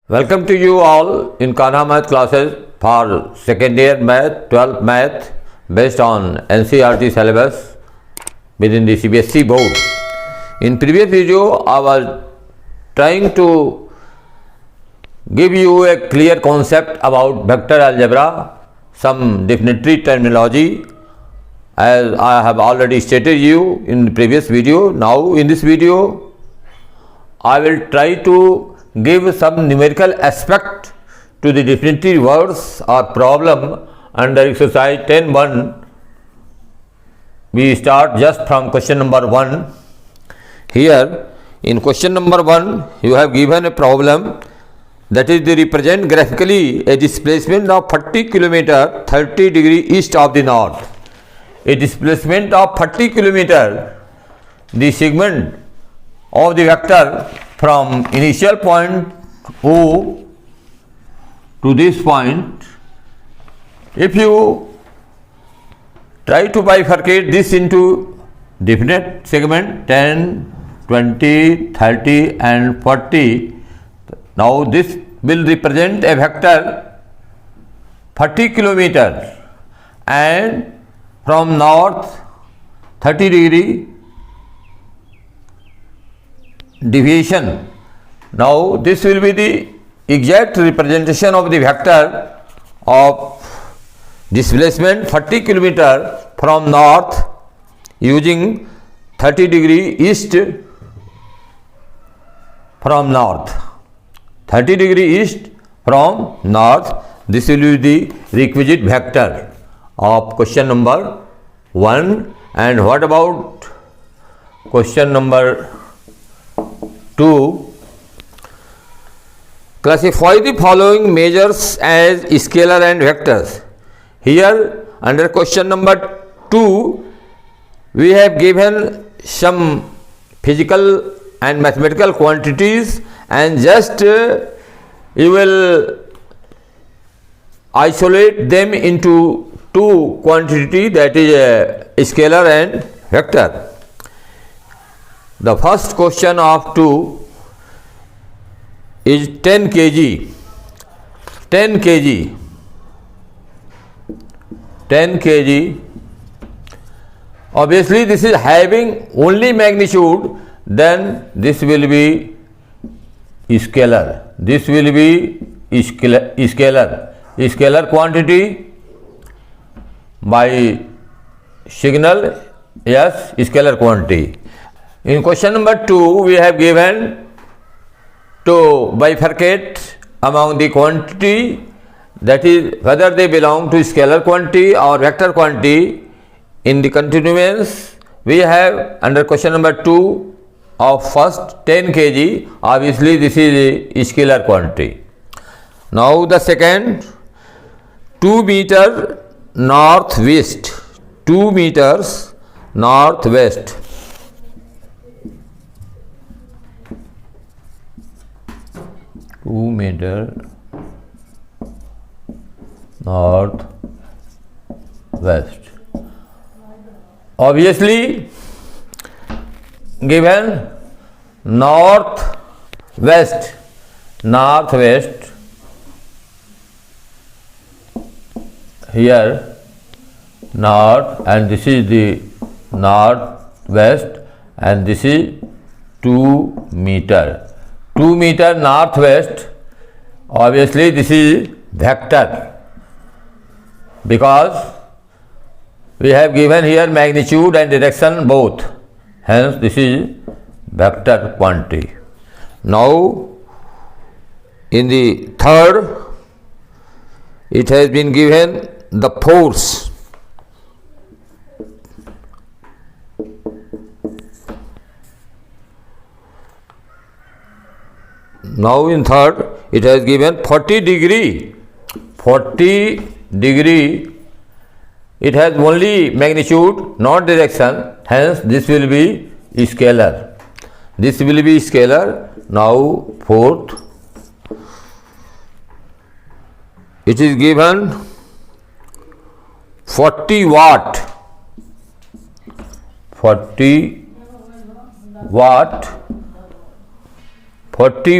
Welcome to you all in Kanha Math classes for second year math, 12th math based on NCERT syllabus within the CBSE board. In previous video, I was trying to give you a clear concept about vector algebra, some definitory terminology as I have already stated you in the previous video. Now in this video, I will try to give some numerical aspect to the definitory words or problem under exercise 10.1. We start just from question number 1. Here in question number 1 you have given a problem that is they represent graphically a displacement of 40 km 30 degree east of the north. A displacement of 40 km, the segment of the vector from initial point O to this point. If you try to bifurcate this into definite segment 10, 20, 30 and 40, now this will represent a vector 40 km and from north 30 degree deviation. Now this will be the exact representation of the vector of displacement 40 km from north using 30 degree east from north. 30 degree east from north. This will be the requisite vector of question number 1. And what about question number 2? Classify the following measures as scalar and vectors. Here under question number 2 we have given some physical and mathematical quantities and just you will isolate them into two quantity, that is a scalar and vector. The first question of 2 is 10 kg. 10 kg. 10 kg. Obviously, this is having only magnitude, then this will be scalar. This will be scalar. Scalar quantity by signal, yes, scalar quantity. In question number 2, we have given to bifurcate among the quantity, that is whether they belong to scalar quantity or vector quantity. In the continuance, we have under question number 2 of first 10 kg, obviously this is a scalar quantity. Now the second, 2 meter northwest. 2 meters northwest. 2 meter northwest. Obviously given northwest, here north, and this is the northwest, and this is 2 meter. 2 meter northwest, obviously this is vector because we have given here magnitude and direction both, hence this is vector quantity. Now in the third, it has been given the force. Now in third, it has given 40 degree. 40 degree, it has only magnitude, not direction, hence this will be scalar. This will be scalar. Now fourth, it is given 40 watt. 40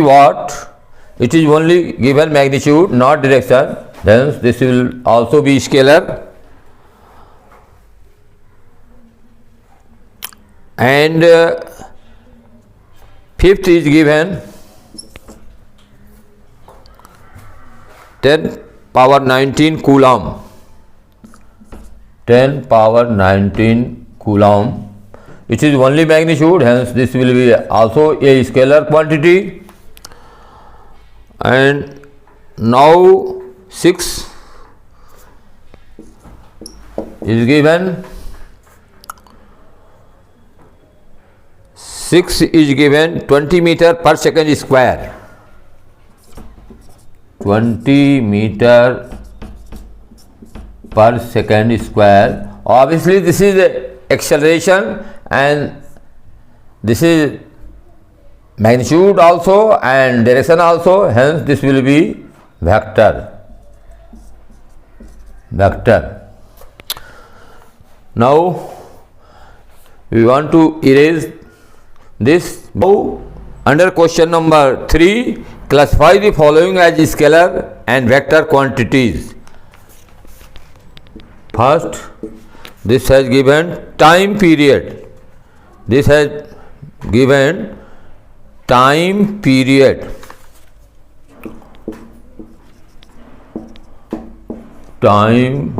watt it is only given magnitude, not direction, then this will also be scalar. And fifth is given 10 power 19 coulomb. 10 power 19 coulomb, which is only magnitude, hence this will be also a scalar quantity. And now 6 is given. 6 is given 20 meter per second square. 20 meter per second square. Obviously this is acceleration and this is magnitude also and direction also, hence this will be vector. Now we want to erase this. Now under question number 3, classify the following as scalar and vector quantities. First, this has given time period. This has given time period. Time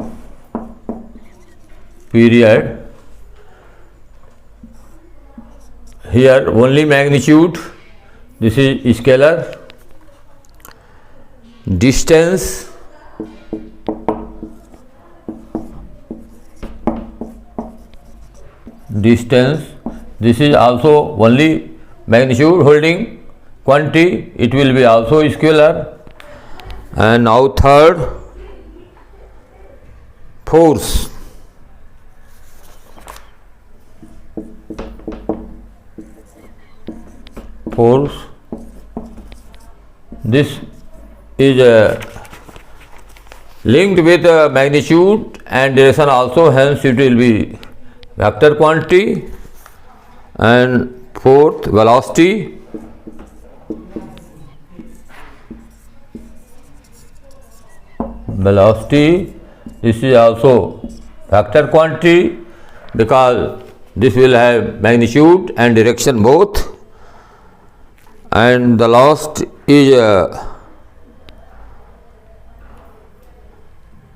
period. Here only magnitude. This is scalar. Distance. This is also only magnitude holding quantity, it will be also scalar. And now third, force. This is linked with magnitude and direction also, hence it will be vector quantity. And fourth, velocity. This is also vector quantity because this will have magnitude and direction both. And the last is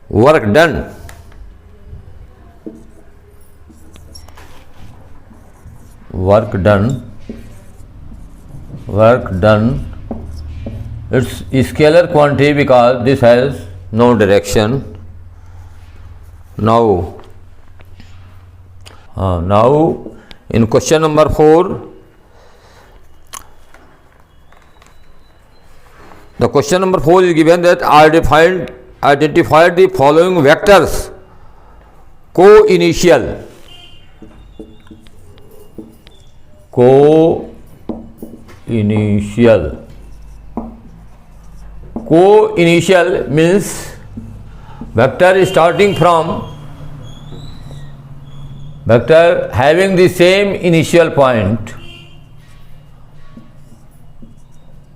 work done. It's scalar quantity because this has no direction. Now in question number 4, the question number 4 is given that identify the following vectors co-initial. Co-initial means vector starting from vector having the same initial point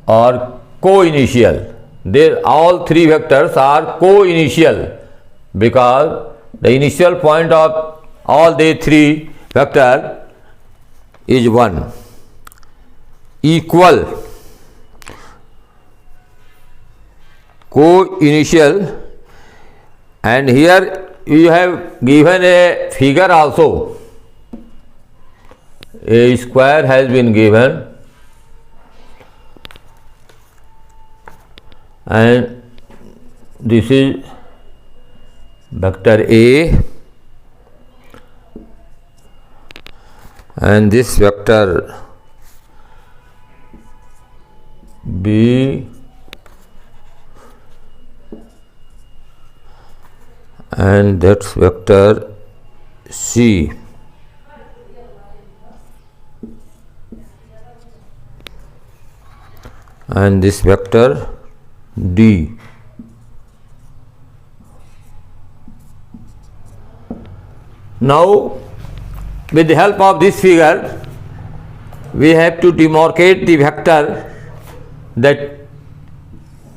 or co-initial. All three vectors are co-initial because the initial point of all the three vectors is 1. Equal. Co-initial, and here you have given a figure also. A square has been given and this is vector A and this vector B and that's vector C. And this vector D. Now, with the help of this figure, we have to demarcate the vector that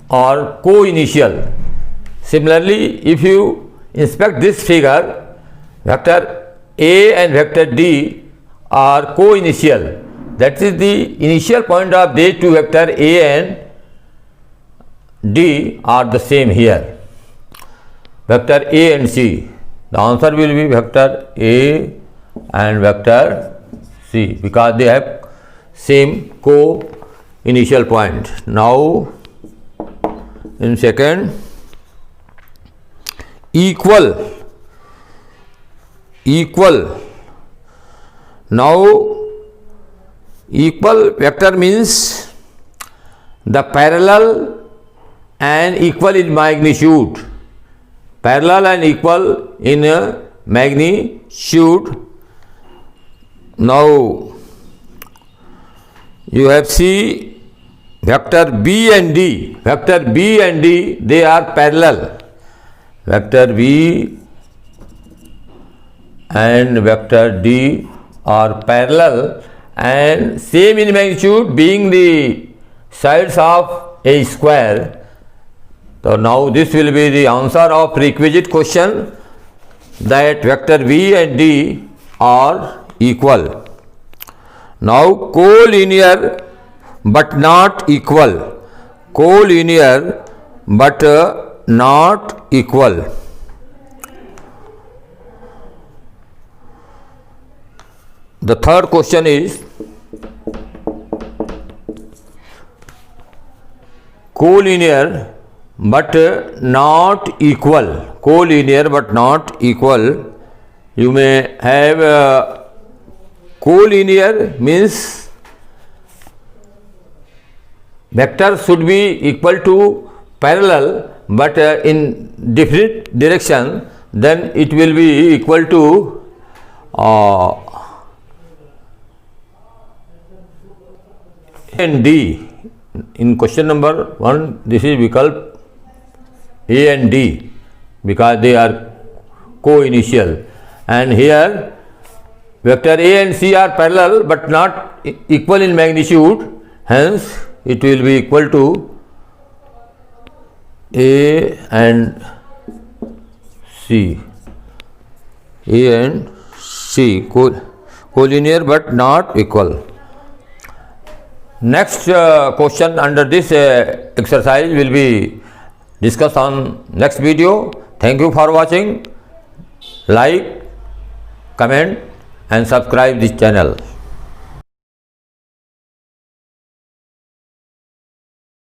or co-initial. Similarly, if you inspect this figure, vector A and vector D are co-initial. That is, the initial point of these two vector A and D are the same here. Vector A and C. The answer will be vector A and vector C because they have same co-initial point. Now, in second, equal. Now, equal vector means the parallel and equal in magnitude. Parallel and equal in magnitude. Now, you have see vector B and D. Vector B and D, they are parallel. Vector B and vector D are parallel and same in magnitude, being the sides of a square. So now this will be the answer of requisite question, that vector V and D are equal. Now, collinear but not equal. Collinear but not equal. The third question is collinear but not equal. Collinear but not equal. You may have collinear means vector should be equal to parallel but in different direction, then it will be equal to and D. In question number 1, this is Vikalp A and D because they are co-initial, and here vector A and C are parallel but not equal in magnitude, hence it will be equal to A and C. A and C, collinear but not equal. Next question under this exercise will be discussed on next video. Thank you for watching. Like, comment and subscribe this channel.